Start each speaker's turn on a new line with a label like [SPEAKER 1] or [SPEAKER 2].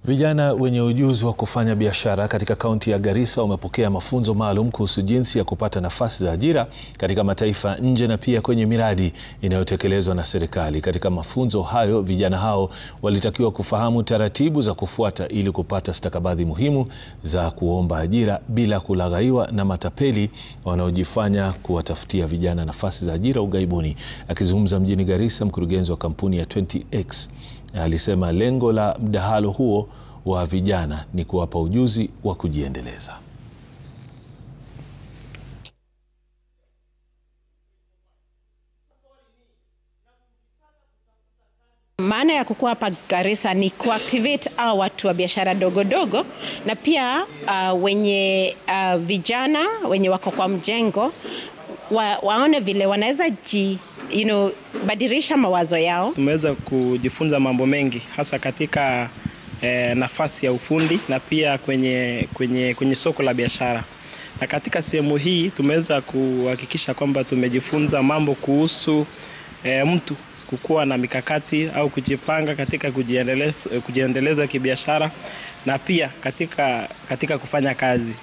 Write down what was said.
[SPEAKER 1] Vijana wenye ujuzi wa kufanya biashara katika kaunti ya Garissa wamepokea mafunzo maalum kuhusu jinsi ya kupata nafasi za ajira katika mataifa nje na pia kwenye miradi inayotekelezwa na serikali. Katika mafunzo hayo, vijana hao walitakiwa kufahamu taratibu za kufuata ili kupata stakabadhi muhimu za kuomba ajira bila kulaghaiwa na matapeli wanaojifanya kuwatafutia vijana nafasi za ajira ughaibuni. Akizungumza mjini Garissa, mkurugenzi wa kampuni ya 20X alisema lengo la mdahalo huo wa vijana ni kuwapa ujuzi wa kujiendeleza.
[SPEAKER 2] Maana ya kukua hapa Garissa ni kuactivate watu wa biashara dogo dogo na pia wenye vijana wenye wako kwa mjengo waone vile wanaweza badilisha mawazo yao.
[SPEAKER 3] Tumeweza kujifunza mambo mengi hasa katika nafasi ya ufundi na pia kwenye soko la biashara. Na katika sehemu hii tumeweza kuhakikisha kwamba tumejifunza mambo kuhusu mtu kukuwa na mikakati au kujipanga katika kujiendeleza kibiashara na pia katika kufanya kazi.